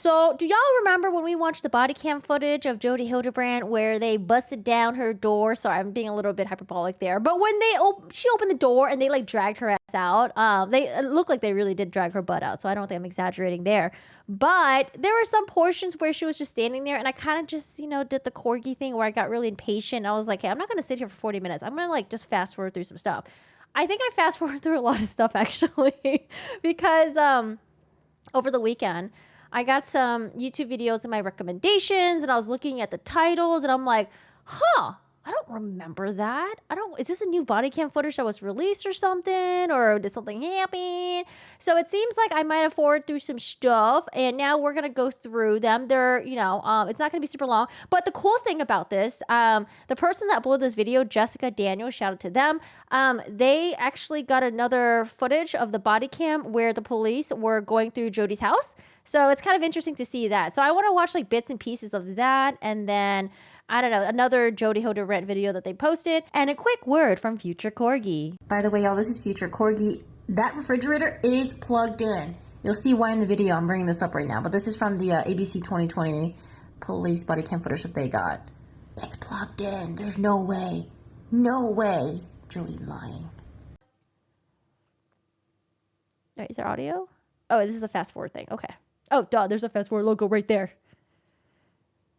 So, do y'all remember when we watched the body cam footage of Jodi Hildebrandt where they busted down her door? Sorry, I'm being a little bit hyperbolic there. But when she opened the door and they like dragged her ass out, it looked like they really did drag her butt out. So I don't think I'm exaggerating there. But there were some portions where she was just standing there and I kind of just, did the corgi thing where I got really impatient. I was like, hey, I'm not going to sit here for 40 minutes. I'm going to like just fast forward through some stuff. I think I fast forward through a lot of stuff actually because over the weekend, I got some YouTube videos in my recommendations and I was looking at the titles and I'm like, I don't remember that. Is this a new body cam footage that was released or something? Or did something happen? So it seems like I might have forwarded through some stuff and now we're going to go through them. They're, it's not going to be super long. But the cool thing about this, the person that uploaded this video, Jessica Daniels, shout out to them. They actually got another footage of the body cam where the police were going through Jodi's house. So it's kind of interesting to see that. So I want to watch like bits and pieces of that. And then, I don't know, another Jodi Hildebrandt video that they posted. And a quick word from Future Corgi. By the way, y'all, this is Future Corgi. That refrigerator is plugged in. You'll see why in the video. I'm bringing this up right now. But this is from the ABC 2020 police body cam footage that they got. It's plugged in. There's no way. No way. Jodi lying. All right, is there audio? Oh, this is a fast forward thing. Okay. Oh, duh, there's a fast forward logo right there.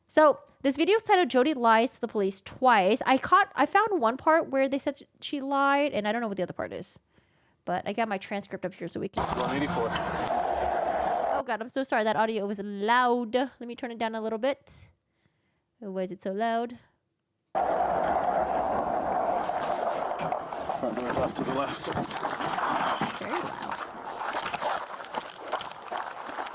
So this video is titled Jodi Lies to the Police Twice. I found one part where they said she lied, and I don't know what the other part is. But I got my transcript up here so we can... 184. Oh, God, I'm so sorry. That audio was loud. Let me turn it down a little bit. Oh, why is it so loud? Front door's off to the left. Very loud.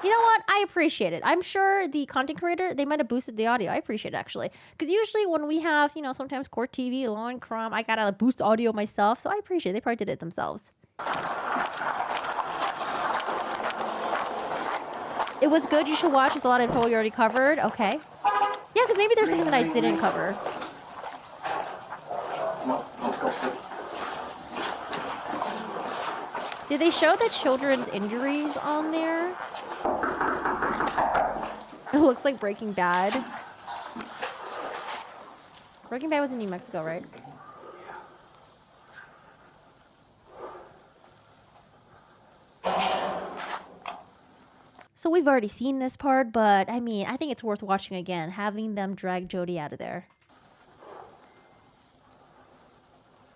You know what? I appreciate it. I'm sure the content creator, they might have boosted the audio. I appreciate it, actually. Because usually when we have, sometimes court TV, law and crime, I got to boost audio myself. So I appreciate it. They probably did it themselves. It was good. You should watch. There's a lot of info you already covered. Okay. Yeah, because maybe there's something that I didn't cover. Did they show the children's injuries on there? It looks like Breaking Bad. Breaking Bad was in New Mexico, right? So we've already seen this part, but I mean, I think it's worth watching again, having them drag Jodi out of there.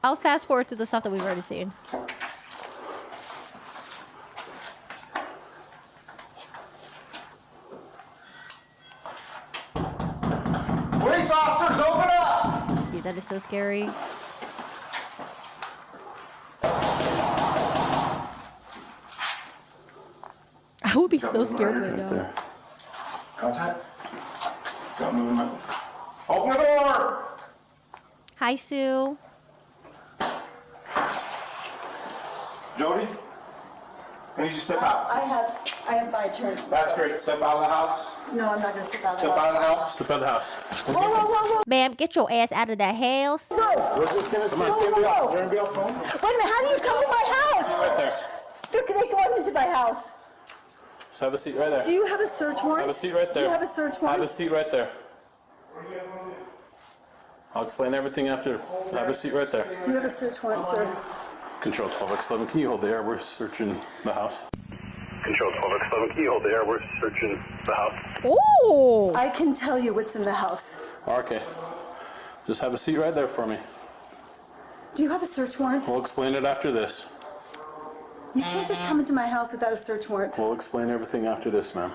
I'll fast forward to the stuff that we've already seen. Police officers, open up! Dude, that is so scary. I would be so scared right now. Contact. Got movement. Open the door! Hi, Sue. Jodi? I need you to step out. I have my turn. That's great. Step out of the house. No, I'm not going to step out of the Step out of the house. house. Step out of the house. Whoa, whoa, whoa, whoa. Ma'am, get your ass out of that house. No. We're just going to see if anybody else. Is there anybody else home? Wait a minute, how do you come to my house? Right there. They go into my house. Just have a seat right there. Do you have a search warrant? Have a seat right there. Do you have a search warrant? Have a seat right there. I'll explain everything after. Have a seat right there. Do you have a search warrant, sir? Control 12x11, can you hold the air? We're searching the house. Control 12x11, can you hold the air? We're searching the house. Oh! I can tell you what's in the house. Okay. Just have a seat right there for me. Do you have a search warrant? We'll explain it after this. You can't just come into my house without a search warrant. We'll explain everything after this, ma'am.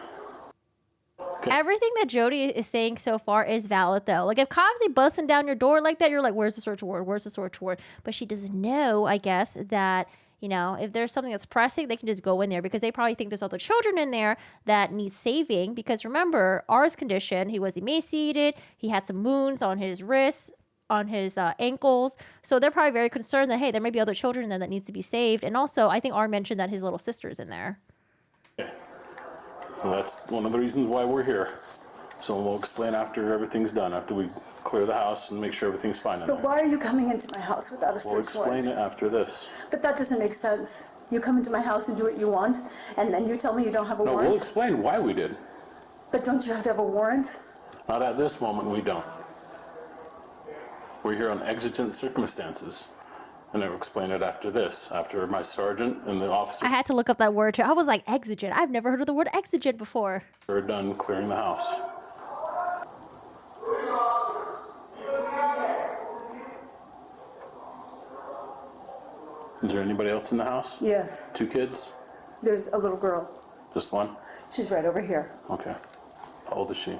Okay. Everything that Jodi is saying so far is valid, though. Like, if cops are busting down your door like that, you're like, where's the search warrant? Where's the search warrant? But she doesn't know, I guess, that, if there's something that's pressing, they can just go in there because they probably think there's other children in there that need saving. Because remember, R's condition, he was emaciated. He had some wounds on his wrists, on his ankles. So they're probably very concerned that, hey, there may be other children in there that needs to be saved. And also, I think R mentioned that his little sister's in there. Okay. Well, that's one of the reasons why we're here. So we'll explain after everything's done, after we clear the house and make sure everything's fine in there. But why are you coming into my house without a We'll search warrant? explain it after this. But that doesn't make sense. You come into my house and do what you want, and then you tell me you don't have a No, warrant? we'll explain why we did. But don't you have to have a warrant? Not at this moment, we don't. We're here on exigent circumstances. And I'll explain it after this, after my sergeant and the officer I had to look up that word too. I was like, exigent. I've never heard of the word exigent before. are done clearing the house. Is there anybody else in the house? Yes. 2 kids? There's a little girl. Just one? She's right over here. Okay. How old is she?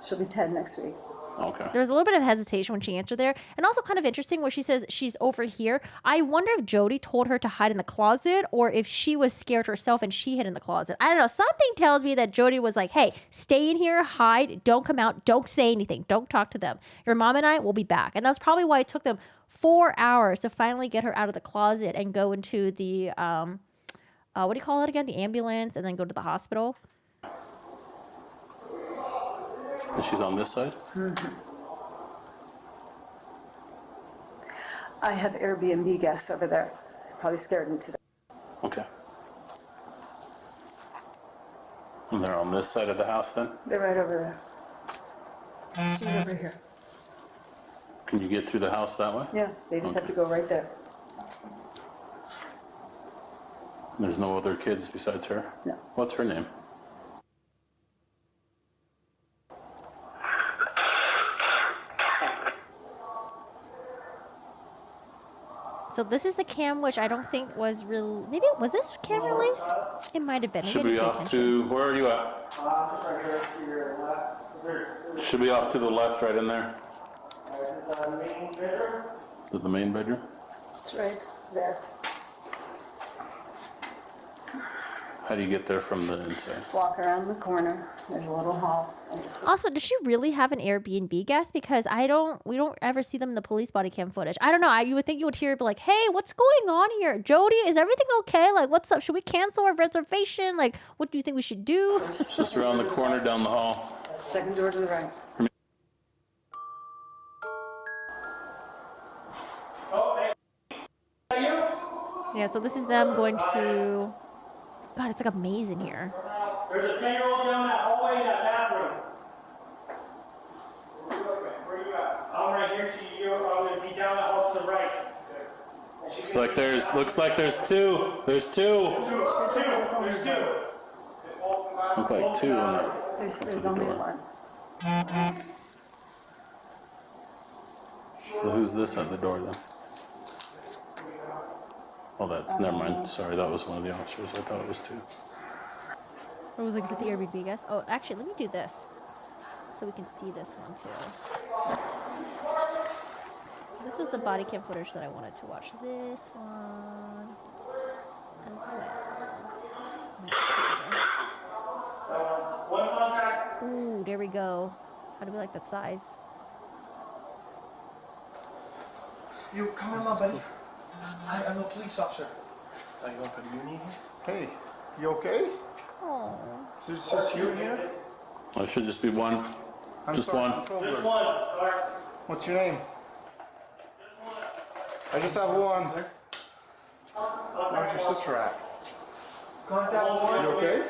She'll be 10 next week. Okay. There was a little bit of hesitation when she answered there. And also kind of interesting where she says she's over here. I wonder if Jodi told her to hide in the closet or if she was scared herself and she hid in the closet. I don't know. Something tells me that Jodi was like, hey, stay in here, hide, don't come out, don't say anything, don't talk to them. Your mom and I will be back. And that's probably why it took them 4 hours to finally get her out of the closet and go into the, what do you call it again? The ambulance and then go to the hospital. And she's on this side? Mm-hmm. I have Airbnb guests over there. Probably scared them to death. Okay. And they're on this side of the house then? They're right over there. She's over here. Can you get through the house that way? Yes, they just have Okay. to go right there. There's no other kids besides her? No. What's her name? So this is the cam, which I don't think was real. Maybe was this cam released? It might have been. Should Maybe be I didn't pay off attention. to, where are you at? Should be off to the left, right in there. Is it the main bedroom? It's right there. How do you get there from the inside? Walk around the corner. There's a little hall. And it's Also, does she really have an Airbnb guest? Because we don't ever see them in the police body cam footage. I don't know. You would think you would hear it be like, hey, what's going on here? Jodi, is everything okay? Like, what's up? Should we cancel our reservation? Like, what do you think we should do? It's just around the corner down the hall. second door to the right. Yeah, so this is them going to... God, it's like a maze in here. There's a 10-year-old down that hallway in that bathroom. Where you at? I'm right here, I'm gonna be down that hall to the right. Looks like there's 2. There's 2. There's two. Look like 2 in there. There's only one. Well, who's this at the door then? Oh, that's, never mind. Sorry, that was one of the officers. I thought it was 2. Or was it the Airbnb guest? Oh, actually, let me do this. So we can see this one too. This was the body cam footage that I wanted to watch. This one as well. One contract. Ooh, there we go. How do we like that size? You come in, my buddy. I'm a police officer. Are you going for the union? Hey, you okay? Oh. Is it just you here? Oh, it should just be one. Just one. This one, sorry. What's your name? I just have one. Where's your sister at? You okay?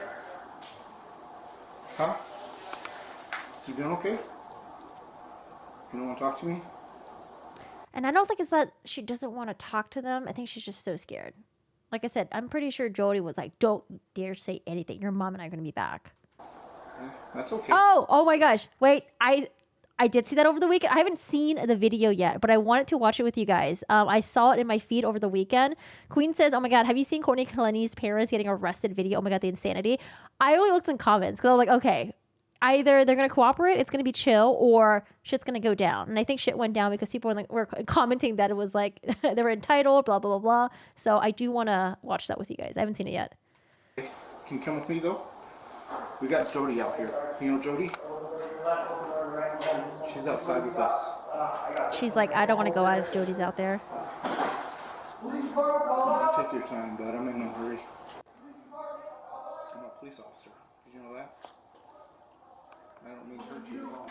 Huh? You doing okay? You don't want to talk to me? And I don't think it's that she doesn't want to talk to them. I think she's just so scared. Like I said, I'm pretty sure Jodi was like, don't dare say anything. Your mom and I are going to be back. That's okay. Oh my gosh. Wait, I did see that over the weekend. I haven't seen the video yet, but I wanted to watch it with you guys. I saw it in my feed over the weekend. Queen says, oh my God, have you seen Courtney Clenny's parents getting arrested video? Oh my God, the insanity. I only looked in comments because I was like, okay, either they're going to cooperate, it's going to be chill, or shit's going to go down. And I think shit went down because people were commenting that it was like they were entitled, blah, blah, blah, blah. So I do want to watch that with you guys. I haven't seen it yet. Can you come with me though? We got Jodi out here. You know Jodi? She's outside with us. She's like, I don't want to go out if Jodi's out there. Take your time, bud. I'm in no hurry. I'm a police officer. Did you know that? I don't mean to hurt you at all.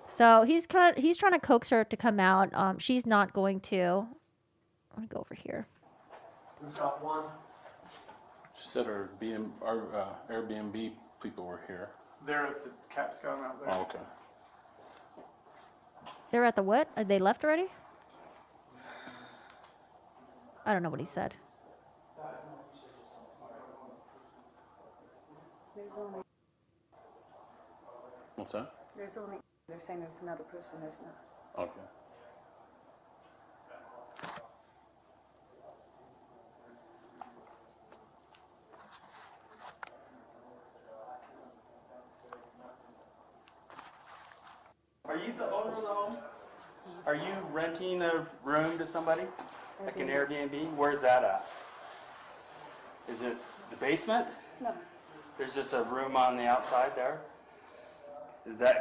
So he's trying to coax her to come out. She's not going to. I'm gonna go over here. We've got one. She said our Airbnb people were here. They're at the Cat's Gone out there. Oh, okay. They're at the what? They left already? I don't know what he said. There's only, What's that? they're saying there's another person, there's not. Okay. Are you the owner of the home? Are you renting a room to somebody? Like an Airbnb? Where's that at? Is it the basement? No, There's just a room on the outside there?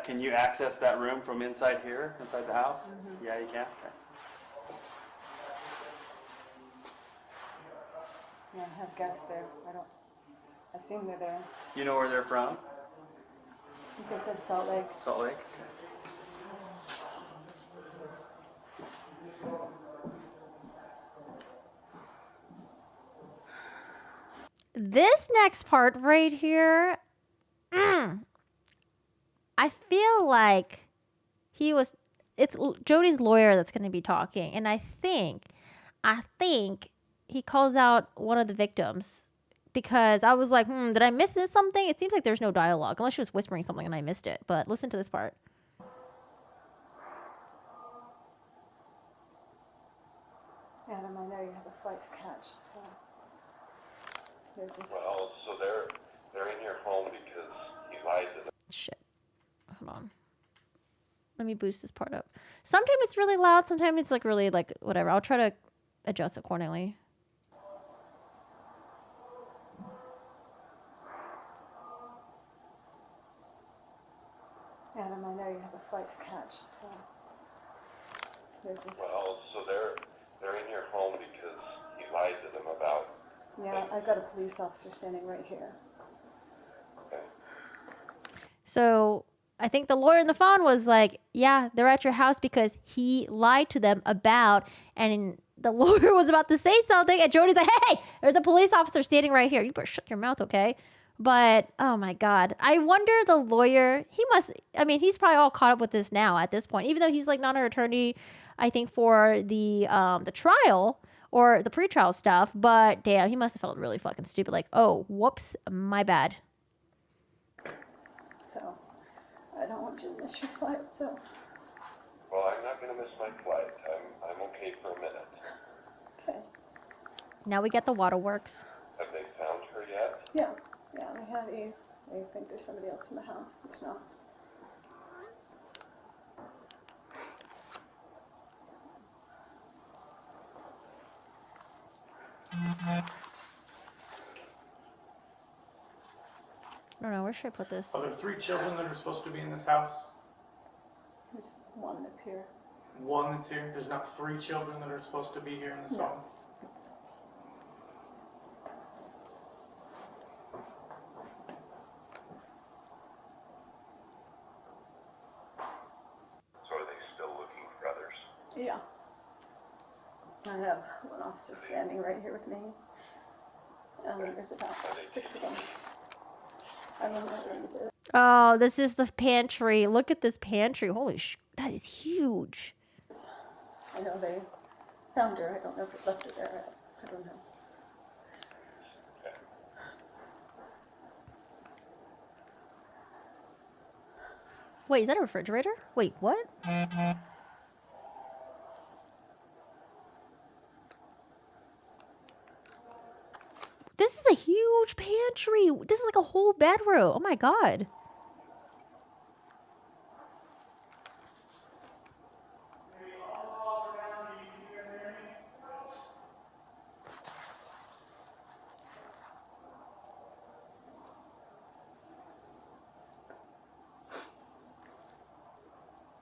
Can you access that room from inside here, inside the house? Yeah, you can? Okay. yeah, I have guests there. I assume they're there. You know where they're from? I think they said Salt Lake. Salt Lake? Okay. This next part right here, I feel like it's Jodi's lawyer that's going to be talking. And I think he calls out one of the victims because I was like, did I miss something? It seems like there's no dialogue unless she was whispering something and I missed it. But listen to this part. Adam, I know you have a flight to catch, so they're just. Well, so they're in your home because he lied to them. Shit. Hold on. Let me boost this part up. Sometimes it's really loud. Sometimes it's like really like whatever. I'll try to adjust accordingly. Adam, I know you have a flight to catch, so they're just. Well, so they're in your home because he lied to them about. Yeah, I've got a police officer standing right here. Okay. So I think the lawyer on the phone was like, yeah, they're at your house because he lied to them about, and the lawyer was about to say something, and Jodi's like, hey, there's a police officer standing right here. You better shut your mouth, okay? But, oh my God. I wonder the lawyer, he's probably all caught up with this now at this point, even though he's like not our attorney, I think, for the trial or the pretrial stuff. But damn, he must have felt really fucking stupid. Like, oh, whoops, my bad. So I don't want you to miss your flight, so. Well, I'm not going to miss my flight. I'm okay for a minute. Okay. Now we get the waterworks. Have they found her yet? Yeah, they have Eve. They think there's somebody else in the house. There's not. I don't know, where should I put this? Are there 3 children that are supposed to be in this house? There's one that's here. One that's here. There's not 3 children that are supposed to be here in this No. home. So are they still looking for others? Yeah. I have one officer standing right here with me. There's about 6 of them. I don't know where they're. Oh, this is the pantry. Look at this pantry. Holy sh! That is huge. I know they found her. I don't know if it left her there. I don't know. Wait, is that a refrigerator? Wait, what? This is a huge pantry. This is like a whole bedroom. Oh my God.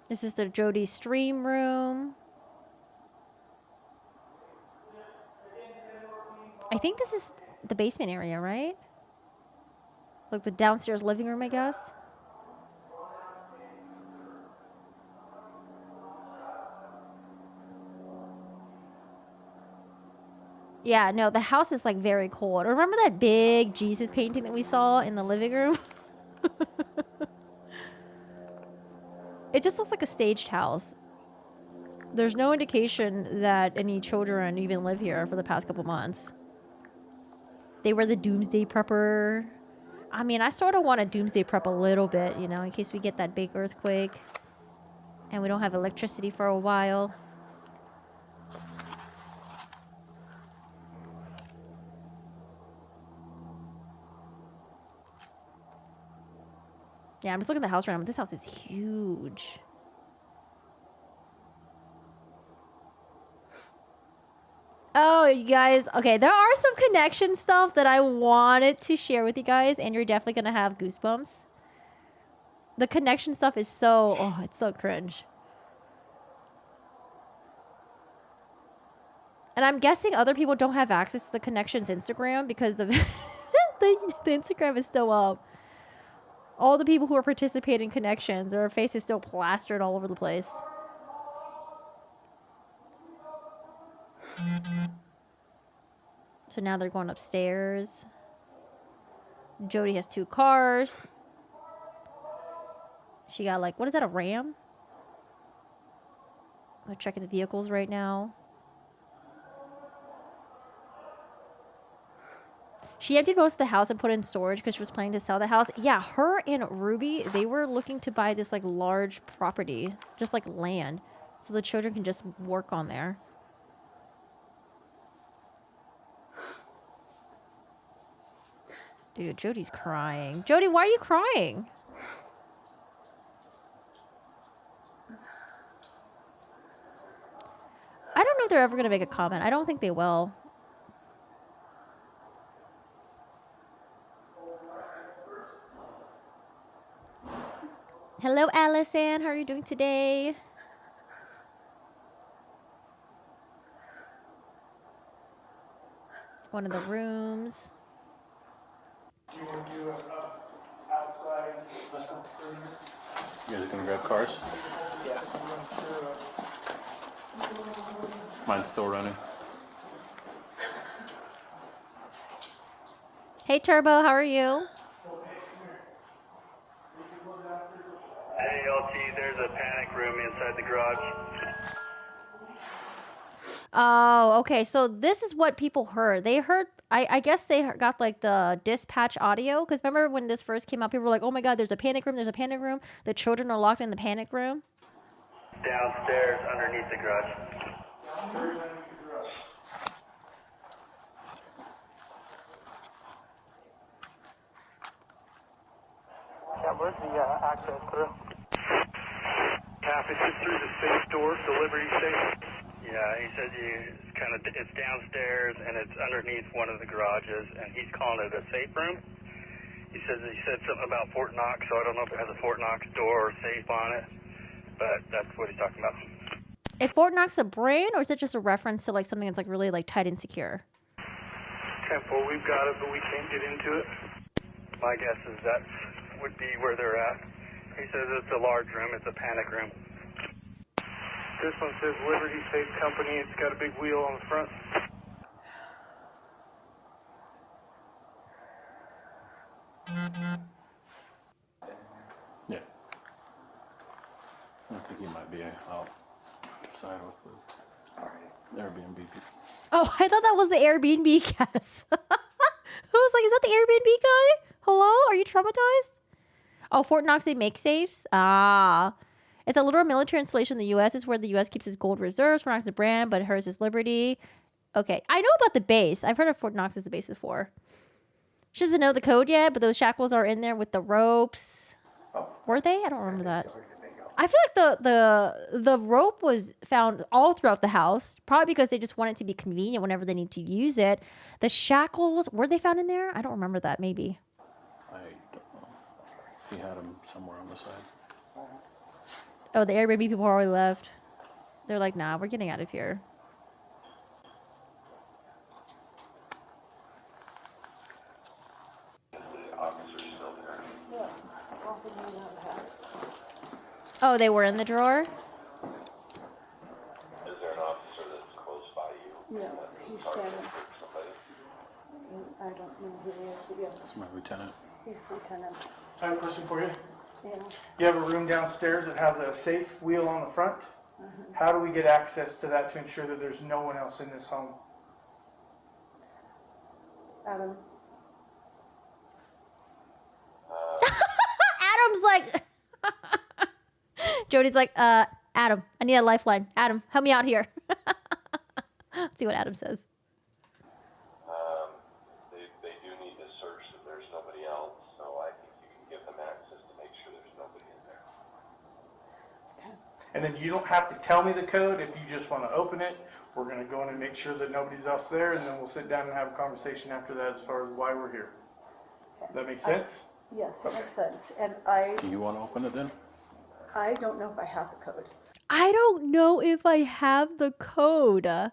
This is the Jodi stream room. I think this is the basement area, right? Like the downstairs living room, I guess. Yeah, no, the house is like very cold. Remember that big Jesus painting that we saw in the living room? It just looks like a staged house. There's no indication that any children even live here for the past couple months. They were the doomsday prepper. I mean, I sort of want to doomsday prep a little bit, you know, in case we get that big earthquake and we don't have electricity for a while. Yeah, I'm just looking at the house right now. This house is huge. Oh, you guys. Okay, there are some connection stuff that I wanted to share with you guys, and you're definitely going to have goosebumps. The connection stuff is so... Oh, it's so cringe. And I'm guessing other people don't have access to the connection's Instagram because the, the Instagram is still up. All the people who are participating in connections, their face is still plastered all over the place. So now they're going upstairs. Jodi has 2 cars. She got like, what is that, a Ram? I'm checking the vehicles right now. She emptied most of the house and put it in storage because she was planning to sell the house. Yeah, her and Ruby, they were looking to buy this like large property, just like land, so the children can just work on there. Dude, Jodi's crying. Jodi, why are you crying? I don't know if they're ever going to make a comment. I don't think they will. Hello, Allison. How are you doing today? One of the rooms. Do you want to do outside? You guys gonna grab cars? Yeah. Mine's still running. Hey, Turbo. How are you? Hey, LT, there's a panic room inside the garage. Oh, okay. So this is what people heard. They heard, I guess they got like the dispatch audio. Because remember when this first came out, people were like, oh my God, there's a panic room. There's a panic room. The children are locked in the panic room. Downstairs underneath the garage. Yeah, where's the access through? Half is just through the safe door, the Liberty safe. Yeah, he said it's downstairs and it's underneath one of the garages, and he's calling it a safe room. He said something about Fort Knox, so I don't know if it has a Fort Knox door or safe on it, but that's what he's talking about. Is Fort Knox a brand, or is it just a reference to like something that's like really like tight and secure? Temple, we've got it, but we can't get into it. My guess is that would be where they're at. He says it's a large room, it's a panic room. This one says Liberty Safe Company, it's got a big wheel on the front. Yeah. I think he might be outside with the Airbnb people. Oh, I thought that was the Airbnb guest. I was like, is that the Airbnb guy? Hello? Are you traumatized? Oh, Fort Knox, they make safes? Ah. It's a little military installation in the U.S. It's where the U.S. keeps its gold reserves. Fort Knox is a brand, but hers is Liberty. Okay. I know about the base. I've heard of Fort Knox as the base before. She doesn't know the code yet, but those shackles are in there with the ropes. Were they? I don't remember that. I feel like the rope was found all throughout the house, probably because they just want it to be convenient whenever they need to use it. The shackles, were they found in there? I don't remember that, maybe. I don't know. He had them somewhere on the side. Oh, the Airbnb people already left. They're like, nah, we're getting out of here. Oh, they were in the drawer? Is there an officer that's close by you? No, he's standing. Lieutenant. He's lieutenant. I have a question for you. Yeah. You have a room downstairs that has a safe wheel on the front. How do we get access to that to ensure that there's no one else in this home? Adam. Adam's like, Jodi's like, Adam, I need a lifeline. Adam, help me out here. Let's see what Adam says. They do need to search that there's nobody else, so I think you can give them access to make sure there's nobody in there. And then you don't have to tell me the code if you just want to open it. We're going to go in and make sure that nobody's else there, and then we'll sit down and have a conversation after that as far as why we're here. That makes sense? Yes, it Okay. makes sense. And Do you want to open it then? I don't know if I have the code. I don't know if I have the code.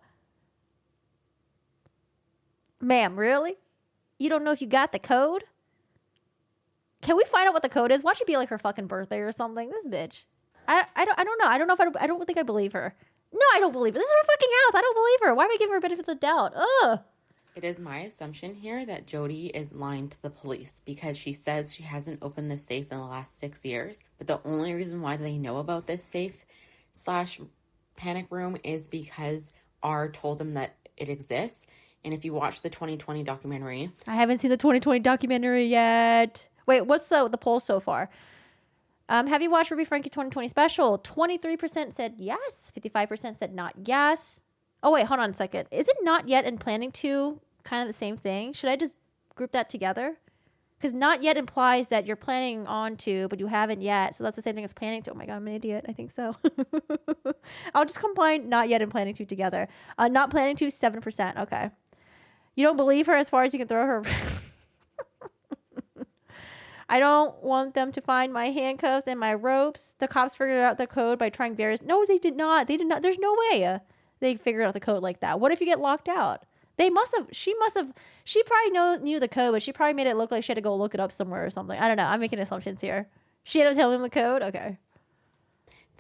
Ma'am, really? You don't know if you got the code? Can we find out what the code is? Watch it be like her fucking birthday or something. This bitch. I don't know. I don't know if I don't think I believe her. No, I don't believe her. This is her fucking house. I don't believe her. Why am I giving her benefit of the doubt? Ugh. It is my assumption here that Jodi is lying to the police because she says she hasn't opened the safe in the last 6 years. But the only reason why they know about this safe / panic room is because R told them that it exists. And if you watch the 2020 documentary, I haven't seen the 2020 documentary yet. Wait, what's the poll so far? Have you watched Ruby Frankie 2020 special? 23% said yes. 55% said not yes. Oh, wait, hold on a second. Is it not yet and planning to kind of the same thing? Should I just group that together? Because not yet implies that you're planning on to, but you haven't yet. So that's the same thing as planning to. Oh my God, I'm an idiot. I think so. I'll just combine not yet and planning to together. Not planning to, 7%. Okay. You don't believe her as far as you can throw her. I don't want them to find my handcuffs and my ropes. The cops figured out the code by trying various. No, they did not. They did not. There's no way they figured out the code like that. What if you get locked out? They must have. She probably knew the code, but she probably made it look like she had to go look it up somewhere or something. I don't know. I'm making assumptions here. She ended up telling them the code. Okay.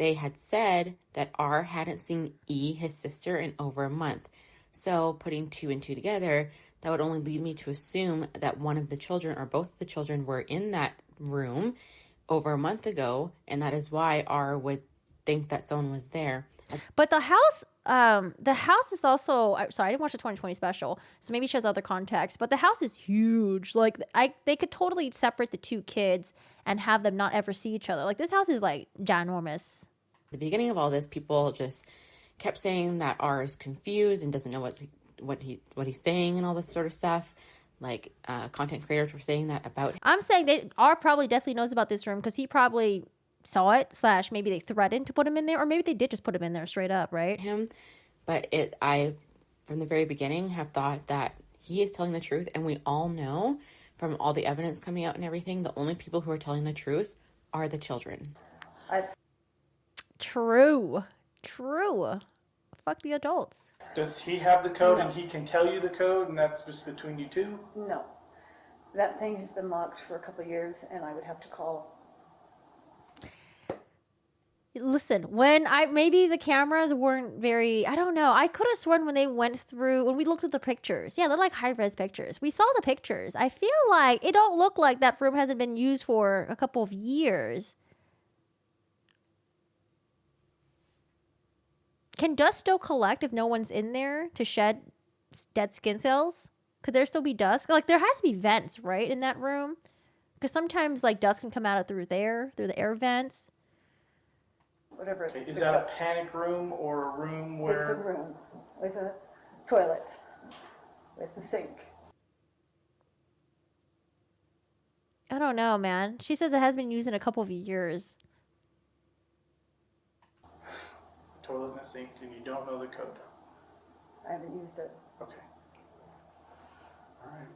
they had said that R hadn't seen E, his sister, in over a month. So putting 2 and 2 together, that would only lead me to assume that one of the children or both of the children were in that room over a month ago, and that is why R would think that someone was there. But the house is also, sorry, I didn't watch the 2020 special, so maybe she has other context, but the house is huge. Like, they could totally separate the 2 kids and have them not ever see each other. Like, this house is, like, ginormous. At the beginning of all this, people just kept saying that R is confused and doesn't know what he's saying and all this sort of stuff. Like, content creators were saying that about him. I'm saying that R probably definitely knows about this room because he probably saw it, / maybe they threatened to put him in there, or maybe they did just put him in there straight up, right? But I, from the very beginning, have thought that he is telling the truth, and we all know from all the evidence coming out and everything, the only people who are telling the truth are the children. True. Fuck the adults. Does he have the code and he can tell you the code and that's just between you two? No. That thing has been locked for a couple of years, and I would have to call. Listen, maybe the cameras weren't very, I don't know. I could have sworn when we looked at the pictures. Yeah, they're like high-res pictures. We saw the pictures. I feel like it don't look like that room hasn't been used for a couple of years. Can dust still collect if no one's in there to shed dead skin cells? Could there still be dust? Like, there has to be vents, right, in that room? Because sometimes, like, dust can come out through the air vents. Whatever. Okay, is that a panic room or a room where... It's a room with a toilet, with a sink. I don't know, man. She says it has been used in a couple of years. Toilet and a sink, and you don't know the code. I haven't used it. Okay. All right.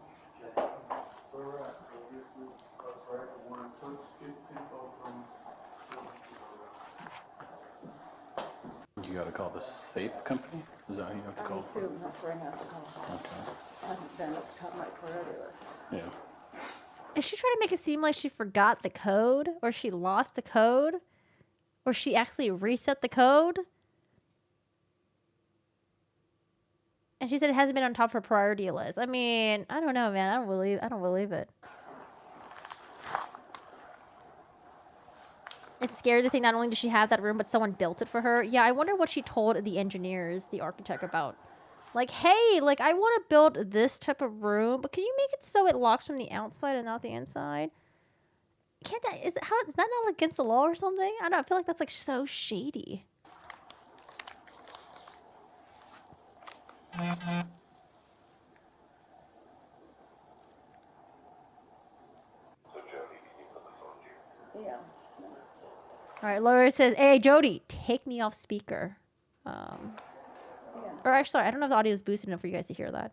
Where we're at. That's right. Let's get info from... You gotta call the safe company? Is that who you have to I call? assume that's where I'm going to have to call. Okay. This hasn't been at the top of my priority list. Yeah. Is she trying to make it seem like she forgot the code? Or she lost the code? Or she actually reset the code? And she said it hasn't been on top of her priority list. I mean, I don't know, man. I don't believe it. It's scary to think not only does she have that room, but someone built it for her. Yeah, I wonder what she told the engineers, the architect, about. Like, hey, like, I want to build this type of room, but can you make it so it locks from the outside and not the inside? Can't that, is that not against the law or something? I don't know, I feel like that's like so shady. So Jody, can you put the phone here? Yeah, just a minute. All right, Laura says, hey, Jody, take me off speaker. Yeah. Or actually, sorry, I don't know if the audio is boosted enough for you guys to hear that.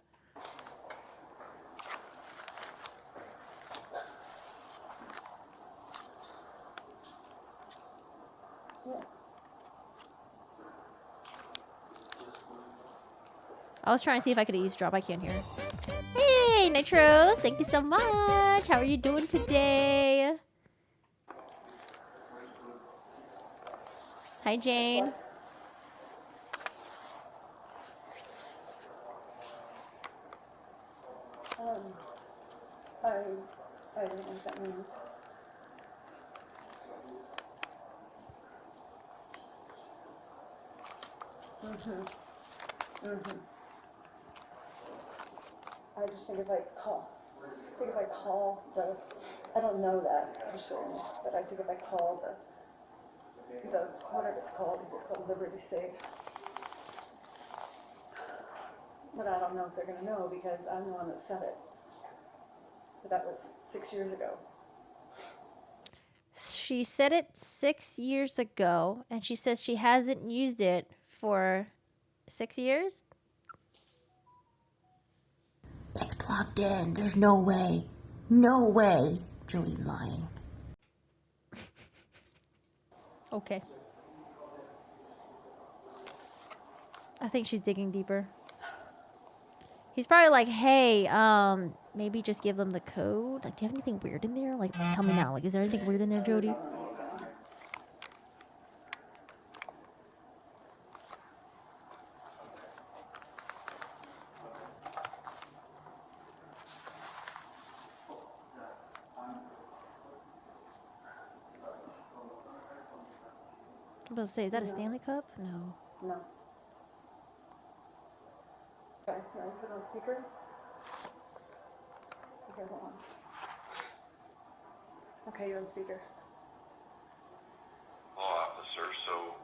Yeah. I was trying to see if I could eavesdrop. I can't hear. Hey, Nitros, thank you so much. How are you doing today? Hi, Jane. I don't know what that means. I just think if I call the, I don't know that for certain, but I think if I call the whatever it's called Liberty Safe. But I don't know if they're gonna know because I'm the one that said it. But that was 6 years ago. She said it 6 years ago, and she says she hasn't used it for 6 years. It's plugged in. There's no way. No way. Jodi lying. Okay. I think she's digging deeper. He's probably like, hey, maybe just give them the code. Like, do you have anything weird in there? Like, tell me now. Like, is there anything weird in there, Jodi? I'm about to say, is that a Stanley Cup? No. No. Okay, you want to put it on speaker? Okay, hold on. Okay, you're on speaker. Well, officer, so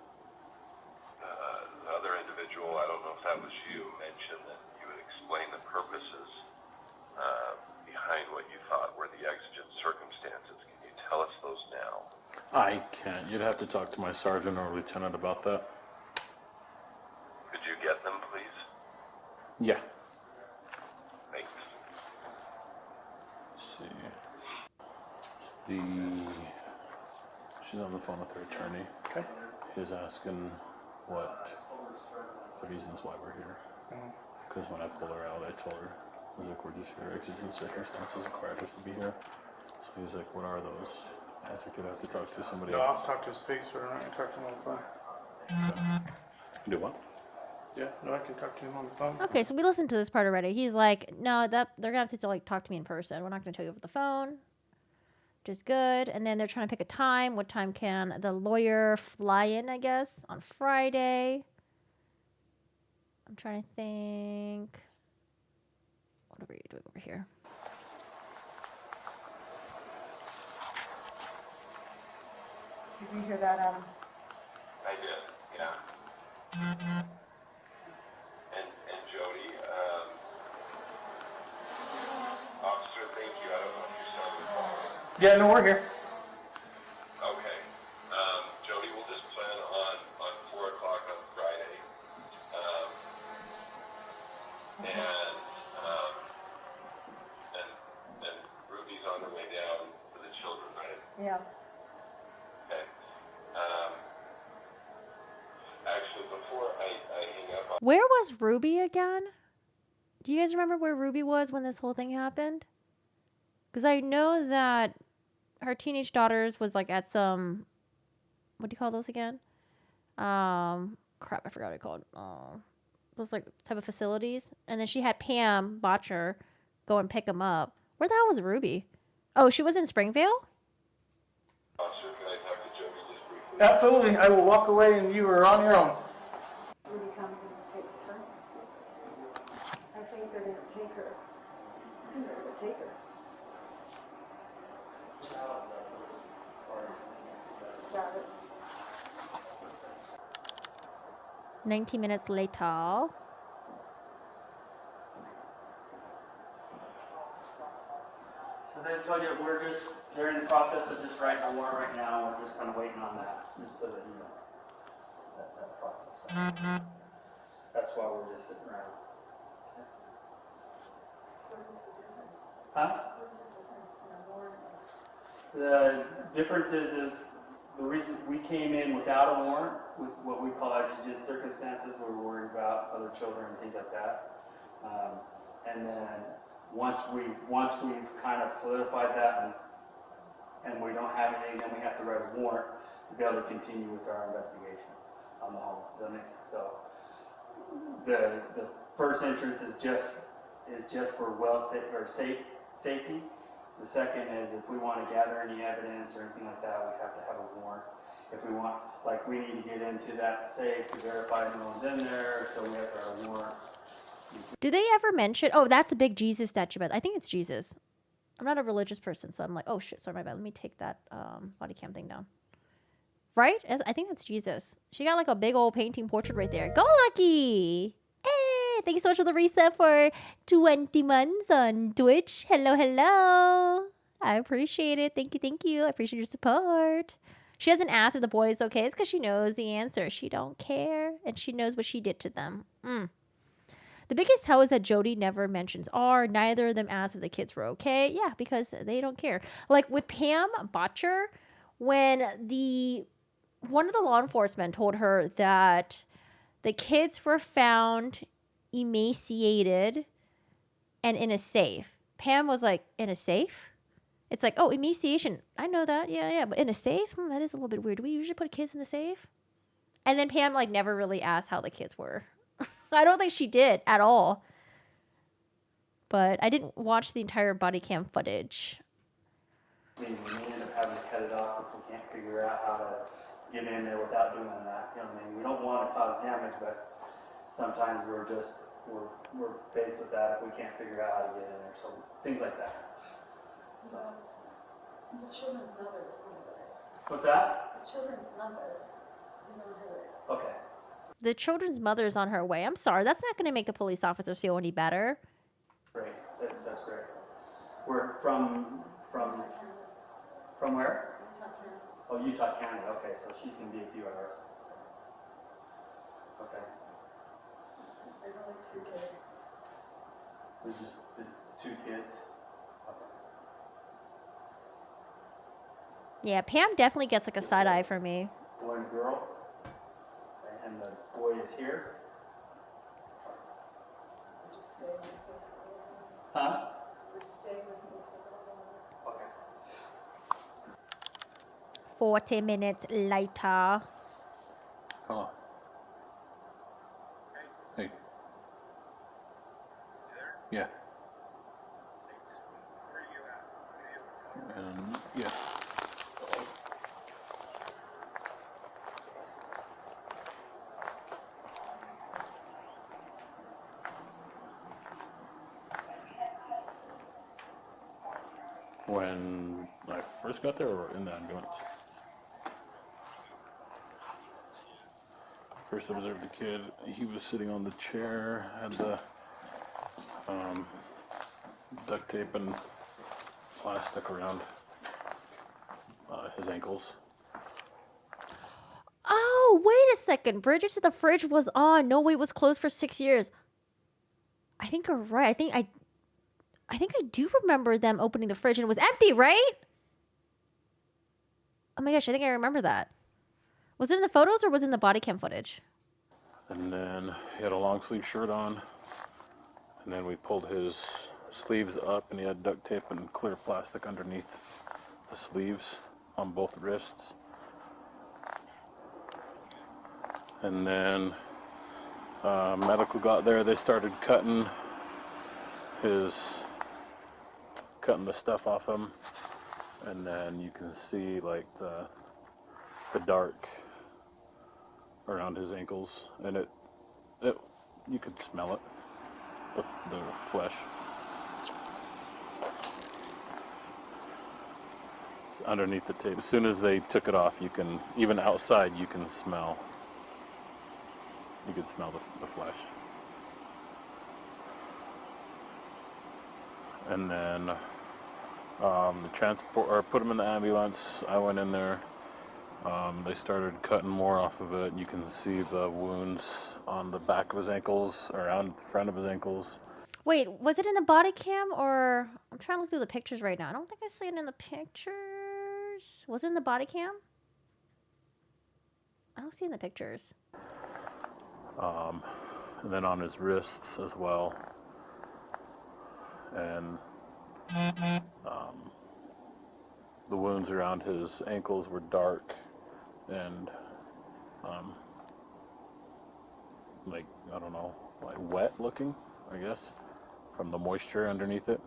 the other individual, I don't know if that was you, mentioned that you would explain the purposes behind what you thought were the exigent circumstances. Can you tell us those now? I can't. You'd have to talk to my sergeant or lieutenant about that. Could you get them, please? Yeah. Thanks. Let's see. She's on the phone with her attorney. Okay. He's asking what the reasons why we're here. Because when I pulled her out, I told her, I was like, we're just here. Exigent circumstances required us to be here. So he was like, what are those? I was like, you'd have to talk to somebody No, I'll else. talk to his face, but I'm not gonna talk to him on the phone. Do what? Yeah, no, I can talk to him on the phone. Okay, so we listened to this part already. He's like, no, that they're gonna have to like talk to me in person. We're not gonna tell you over the phone. Which is good. And then they're trying to pick a time. What time can the lawyer fly in, I guess, on Friday? I'm trying to think. What are you doing over here? Did you hear that, Adam? I did, yeah. And Jody, officer, thank you. I don't know if you're still on the phone. Yeah, no, we're here. Okay. Jody, we'll just plan on 4 o'clock on Friday. And Ruby's on her way down for the children, right? Yeah. Okay. Actually, before I hang up on Where was Ruby again? Do you guys remember where Ruby was when this whole thing happened? Because I know that her teenage daughters was like at some, what do you call those again? Crap, I forgot what it called. Those like type of facilities. And then she had Pam Botcher go and pick them up. Where the hell was Ruby? Oh, she was in Springvale? officer, can I talk to Jody just Absolutely. I will walk away and you are on your own. When he comes and takes her, I think they're gonna take her. I think they're gonna take her. Got it. 19 minutes later. So they told you they're in the process of just writing a warrant right now. We're just kind of waiting on that, just so that you know that process. That's why we're just sitting around. What is the difference? Huh? What is the difference in a warrant? The difference is the reason we came in without a warrant, with what we call exigent circumstances, where we're worried about other children and things like that. And then once we've kind of solidified that and we don't have anything, then we have to write a warrant to be able to continue with our investigation on the home. Does that make sense? So the first entrance is just for safety. The second is if we want to gather any evidence or anything like that, we have to have a warrant. If we want, like, we need to get into that safe to verify no one's in there, so we have to have a warrant. Do they ever mention? Oh, that's a big Jesus statue. But I think it's Jesus. I'm not a religious person, so I'm like, oh shit, sorry, my bad. Let me take that body cam thing down. Right? I think that's Jesus. She got like a big old painting portrait right there. Go Lucky! Hey, thank you so much for the reset for 20 months on Twitch. Hello, hello. I appreciate it. Thank you. I appreciate your support. She hasn't asked if the boy is okay. It's because she knows the answer. She don't care, and she knows what she did to them. The biggest tell is that Jodi never mentions R. Neither of them asked if the kids were okay. Yeah, because they don't care. Like with Pam Botcher, when one of the law enforcement told her that the kids were found emaciated and in a safe. Pam was like, in a safe? It's like, oh, emaciation. I know that. Yeah. But in a safe? That is a little bit weird. Do we usually put kids in the safe? And then Pam like never really asked how the kids were. I don't think she did at all. But I didn't watch the entire body cam footage. We end up having to cut it off if we can't figure out how to get in there without doing that. You know what I mean? We don't want to cause damage, but sometimes we're faced with that if we can't figure out how to get in there. So things like that. So. The children's mother is on her way. What's that? The children's mother is on her way. Okay. The children's mother is on her way. I'm sorry. That's not going to make the police officers feel any better. Great. That's great. We're from where? Utah County. Oh, Utah County. Okay, so she's going to be a few hours. Okay. There's only 2 kids. There's just the 2 kids. Okay. Yeah, Pam definitely gets like a side eye from me. Boy and girl. Okay, and the boy is here. We're just staying with me for a while. Huh? We're just staying with me for a while. Okay. 40 minutes later. Hello. Hey. Yeah. And yeah. When I first got there, or in the ambulance? First I observed the kid. He was sitting on the chair, had the duct tape and plastic around his ankles. Oh, wait a second. Bridget said the fridge was on. No, wait, it was closed for 6 years. I think you're right. I think I do remember them opening the fridge and it was empty, right? Oh my gosh, I think I remember that. Was it in the photos or was it in the body cam footage? And then he had a long sleeve shirt on. And then we pulled his sleeves up and he had duct tape and clear plastic underneath the sleeves on both wrists. And then medical got there. They started cutting the stuff off him. And then you can see like the the dark around his ankles, and it you could smell it, the flesh. It's underneath the tape. As soon as they took it off, you can, even outside, you can smell. You could smell the flesh. And then the transport, or put him in the ambulance. I went in there. They started cutting more off of it. You can see the wounds on the back of his ankles, around the front of his ankles. Wait, was it in the body cam or I'm trying to look through the pictures right now. I don't think I see it in the pictures. Was it in the body cam? I don't see it in the pictures. And then on his wrists as well. And the wounds around his ankles were dark and like, I don't know, like wet looking, I guess, from the moisture underneath it.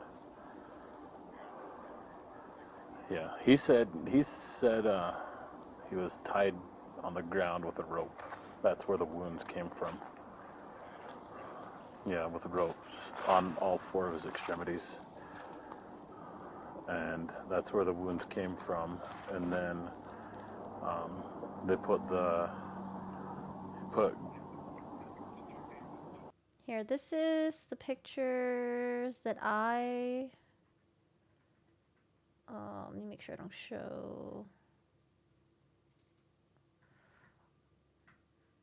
Yeah, he said he was tied on the ground with a rope. That's where the wounds came from. Yeah, with ropes on all 4 of his extremities. And that's where the wounds came from. And then they put Here, this is the pictures that I... let me make sure I don't show...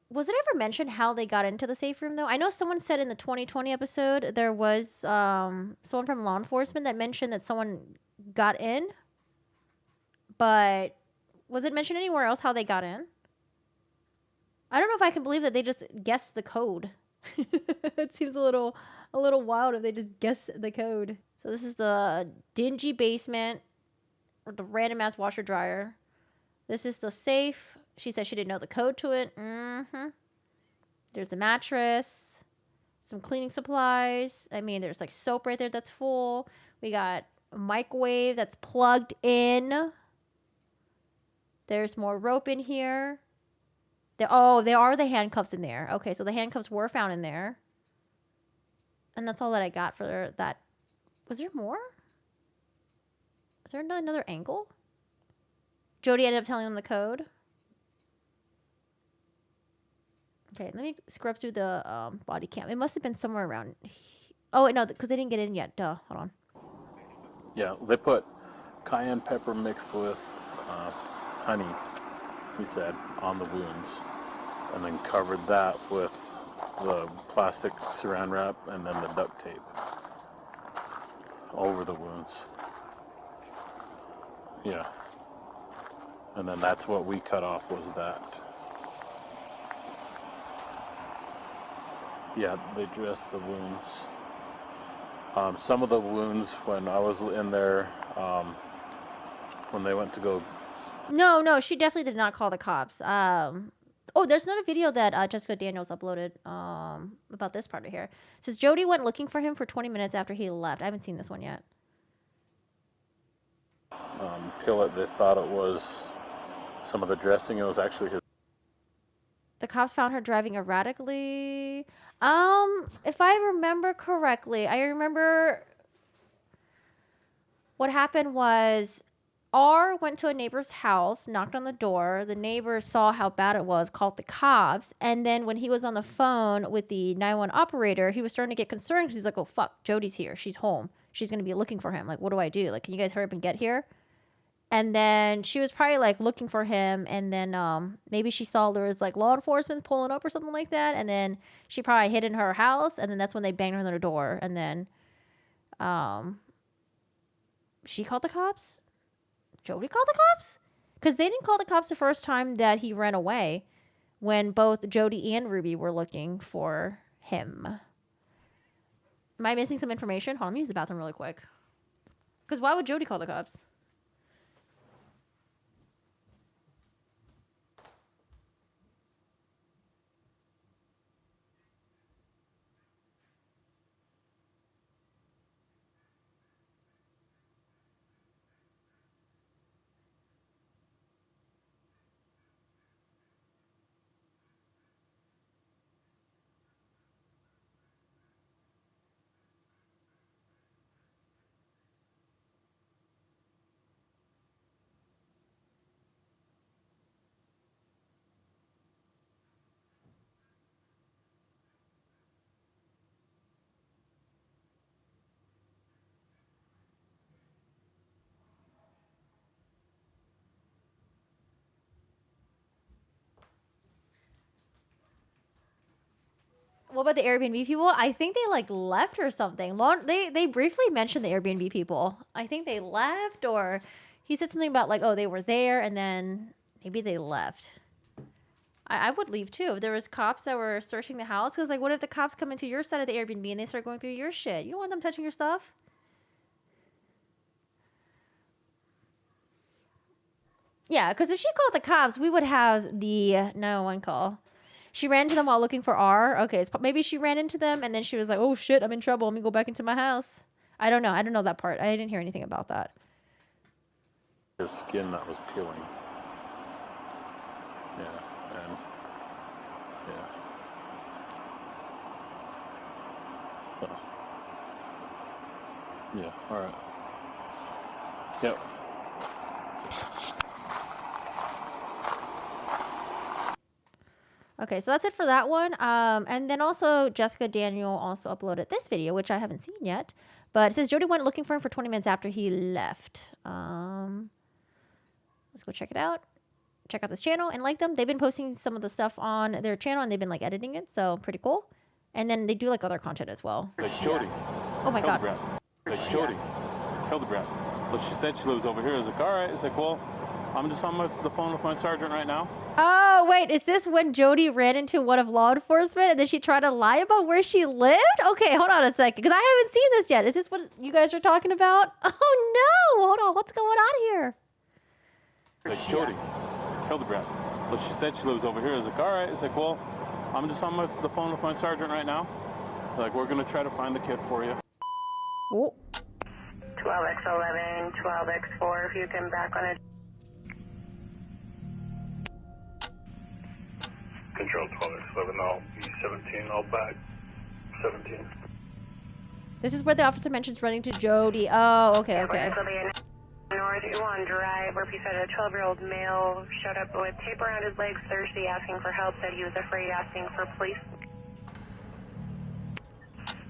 Was it ever mentioned how they got into the safe room, though? I know someone said in the 2020 episode there was someone from law enforcement that mentioned that someone got in. But was it mentioned anywhere else how they got in? I don't know if I can believe that they just guessed the code. It seems a little wild if they just guess the code. So this is the dingy basement or the random ass washer dryer. This is the safe. She said she didn't know the code to it. There's the mattress, some cleaning supplies. I mean, there's like soap right there that's full. We got a microwave that's plugged in. There's more rope in here. There are the handcuffs in there. Okay, so the handcuffs were found in there. And that's all that I got for that. Was there more? Is there another angle? Jodi ended up telling them the code. Okay, let me scrub through the body cam. It must have been somewhere around. Oh, wait, no, because they didn't get in yet. Duh, hold on. Yeah, they put cayenne pepper mixed with honey, he said, on the wounds. And then covered that with the plastic saran wrap and then the duct tape over the wounds. Yeah. And then that's what we cut off, was that. Yeah, they dressed the wounds. Some of the wounds, when I was in there, when they went to go... No, she definitely did not call the cops. Oh, there's another video that Jessica Daniels uploaded about this part of here. It says Jodi went looking for him for 20 minutes after he left. I haven't seen this one yet. Pillet, they thought it was some of the dressing. It was actually his... The cops found her driving erratically. If I remember correctly, I remember what happened was R went to a neighbor's house, knocked on the door. The neighbor saw how bad it was, called the cops. And then when he was on the phone with the 911 operator, he was starting to get concerned because he's like, oh, fuck, Jodi's here. She's home. She's going to be looking for him. Like, what do I do? Like, can you guys hurry up and get here? And then she was probably like looking for him. And then maybe she saw there was like law enforcement pulling up or something like that. And then she probably hid in her house. And then that's when they banged her on the door. And then she called the cops. Jodi called the cops? Because they didn't call the cops the first time that he ran away when both Jodi and Ruby were looking for him. Am I missing some information? Hold on, let me use the bathroom really quick. Because why would Jodi call the cops? What about the Airbnb people? I think they like left or something. They briefly mentioned the Airbnb people. I think they left, or he said something about like, oh, they were there and then maybe they left. I would leave too if there was cops that were searching the house. Because like, what if the cops come into your side of the Airbnb and they start going through your shit? You don't want them touching your stuff. Yeah, because if she called the cops, we would have the 911 call. She ran into them while looking for R. Okay, maybe she ran into them and then she was like, oh shit, I'm in trouble. Let me go back into my house. I don't know. I don't know that part. I didn't hear anything about that. His skin that was peeling. Yeah, and yeah. So, yeah, all right. Yep. Okay, so that's it for that one. And then also Jessica Daniel also uploaded this video, which I haven't seen yet. But it says Jodi went looking for him for 20 minutes after he left. Let's go check it out. Check out this channel and like them. They've been posting some of the stuff on their channel and they've been like editing it, so pretty cool. And then they do like other content as well. Like Jodi. Oh my god. Like Jodi Hildebrandt. So she said she lives over here. I was like, all right. It's like, well, I'm just on the phone with my sergeant right now. Oh, wait. Is this when Jodi ran into one of law enforcement and then she tried to lie about where she lived? Okay, hold on a second, because I haven't seen this yet. Is this what you guys are talking about? Oh, no. Hold on. What's going on here? Like Jodi Hildebrandt. So she said she lives over here. I was like, all right. It's like, well, I'm just on the phone with my sergeant right now. Like, we're going to try to find the kid for you. Oh. 12x11, 12x4, if you can back on it. Control 12x11, all E17, all back 17. This is where the officer mentions running to Jodi. Oh, okay, okay. North Uwan Drive, where he said a 12-year-old male showed up with tape around his legs Thursday asking for help, said he was afraid asking for police.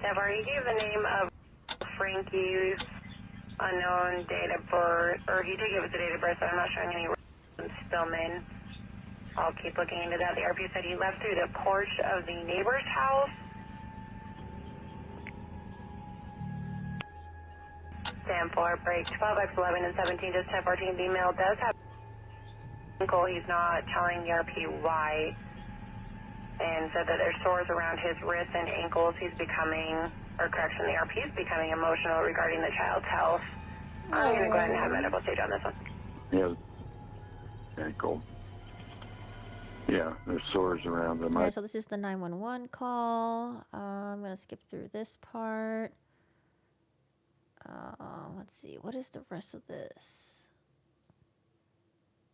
They've already gave the name of Frankie, unknown date of birth, or he did give us a date of birth, but I'm not showing any Stillman. I'll keep looking into that. The RP said he left through the porch of the neighbor's house. Stand for break 12x11 and 17, just 1014. The male does have ankle. He's not telling the RP why, and said that there's sores around his wrists and ankles. He's becoming, or correction, the RP is becoming emotional regarding the child's health. I'm going to go ahead and have medical stage on this one. Yeah, ankle. Yeah, there's sores around them. Okay, so this is the 911 call. I'm going to skip through this part. Let's see. What is the rest of this?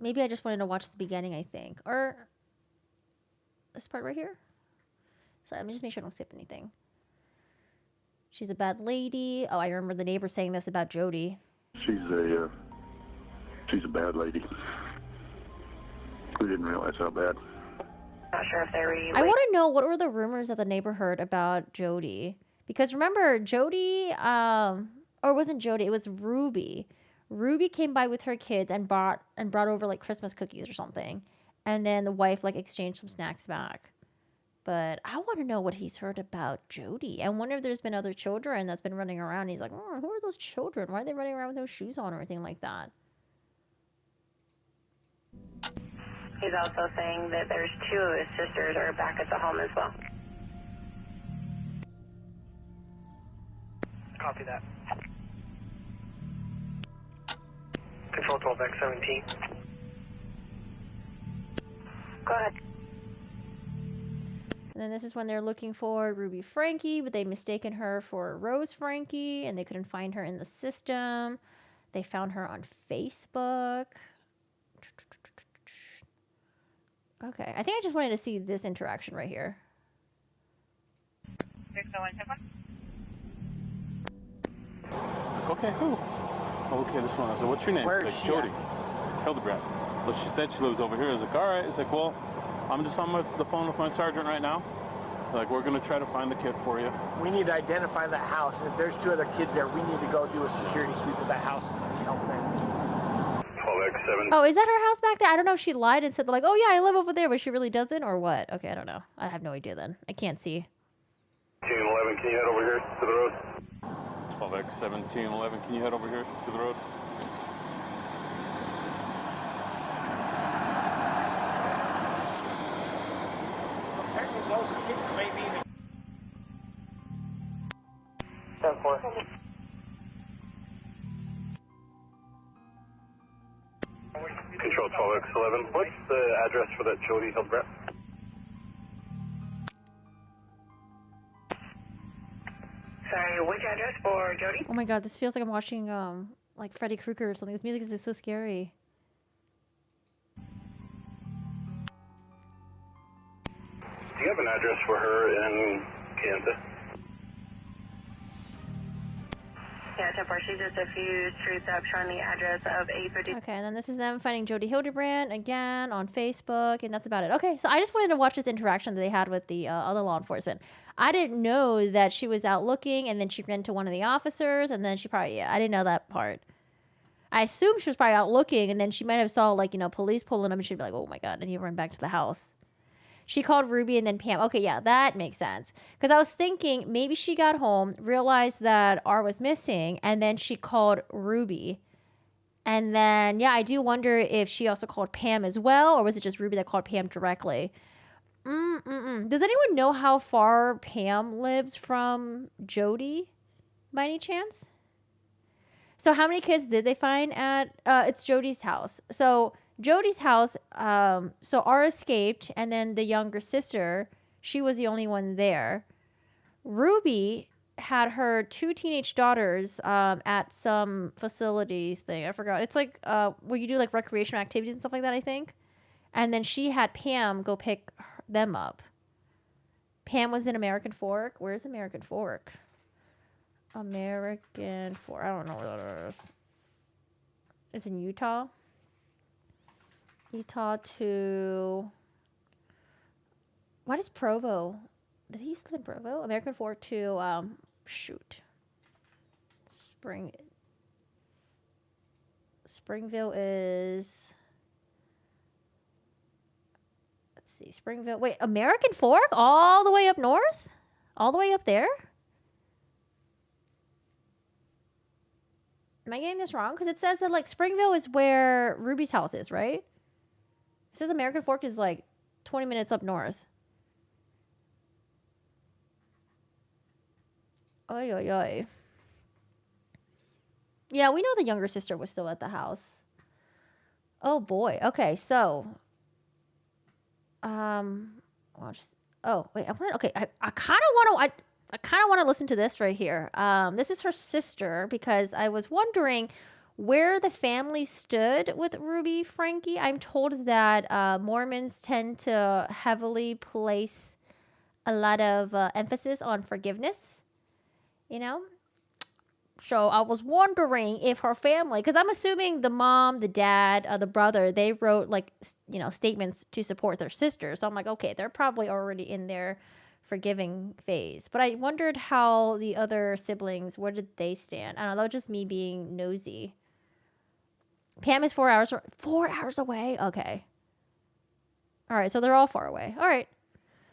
Maybe I just wanted to watch the beginning, I think. Or this part right here. So let me just make sure I don't skip anything. She's a bad lady. Oh, I remember the neighbor saying this about Jodi. She's a bad lady. We didn't realize how bad. Not sure if they're really... I want to know, what were the rumors that the neighbor heard about Jodi? Because remember, Jodi, or it wasn't Jodi, it was Ruby. Ruby came by with her kids and brought over like Christmas cookies or something. And then the wife like exchanged some snacks back. But I want to know what he's heard about Jodi. I wonder if there's been other children that's been running around. He's like, oh, who are those children? Why are they running around with no shoes on or anything like that? He's also saying that there's two of his sisters are back at the home as well. Copy that. Control 12x17. Go ahead. And then this is when they're looking for Ruby Frankie, but they mistaken her for Rose Frankie, and they couldn't find her in the system. They found her on Facebook. Okay, I think I just wanted to see this interaction right here. Okay, who? Okay, this one. I said, what's your name? It's like Jodi Hildebrandt. So she said she lives over here. I was like, all right. It's like, well, I'm just on the phone with my sergeant right now. Like, we're going to try to find the kid for you. We need to identify that house. And if there's two other kids there, we need to go do a security sweep of that house and help them. 12x7. Oh, is that her house back there? I don't know if she lied and said, like, oh, yeah, I live over there, but she really doesn't, or what? Okay, I don't know. I have no idea then. I can't see. 1711, can you head over here to the road? 12X1711, can you head over here to the road? Apparently those kids may be the 10-4. Control 12X11, what's the address for that Jodi Hildebrandt? Sorry, which address for Jodi? Oh my god, this feels like I'm watching like Freddy Krueger or something. This music is so scary. Do you have an address for her in Kansas? Yeah, 10-4, she's just a few streets up showing the address of 850. Okay, and then this is them finding Jodi Hildebrandt again on Facebook, and that's about it. Okay, so I just wanted to watch this interaction that they had with the other law enforcement. I didn't know that she was out looking, and then she ran to one of the officers, and then she probably, I didn't know that part. I assumed she was probably out looking, and then she might have saw, like, police pulling them, and she'd be like, oh my god, I need to run back to the house. She called Ruby and then Pam. Okay, yeah, that makes sense. Because I was thinking maybe she got home, realized that R was missing, and then she called Ruby. And then, yeah, I do wonder if she also called Pam as well, or was it just Ruby that called Pam directly? Does anyone know how far Pam lives from Jodi, by any chance? So how many kids did they find at, it's Jodi's house. So Jodi's house, so R escaped, and then the younger sister, she was the only one there. Ruby had her 2 teenage daughters at some facility thing. I forgot. It's like where you do like recreational activities and stuff like that, I think. And then she had Pam go pick them up. Pam was in American Fork. Where's American Fork? American Fork. I don't know where that is. It's in Utah. Utah to... What is Provo? Did he used to live in Provo? American Fork to, shoot. Springville is... Let's see, Springville. Wait, American Fork? All the way up north? All the way up there? Am I getting this wrong? Because it says that, like, Springville is where Ruby's house is, right? It says American Fork is, like, 20 minutes up north. Oy, oy, oy. Yeah, we know the younger sister was still at the house. Oh, boy. Okay, so... well, oh, wait. I kind of want to... I kind of want to listen to this right here. This is her sister, because I was wondering where the family stood with Ruby Frankie. I'm told that Mormons tend to heavily place a lot of emphasis on forgiveness, you know? So I was wondering if her family, because I'm assuming the mom, the dad, the brother, they wrote, like, statements to support their sister. So I'm like, okay, they're probably already in their forgiving phase. But I wondered how the other siblings, where did they stand? I don't know, that was just me being nosy. Pam is 4 hours away? Okay. All right, so they're all far away. All right.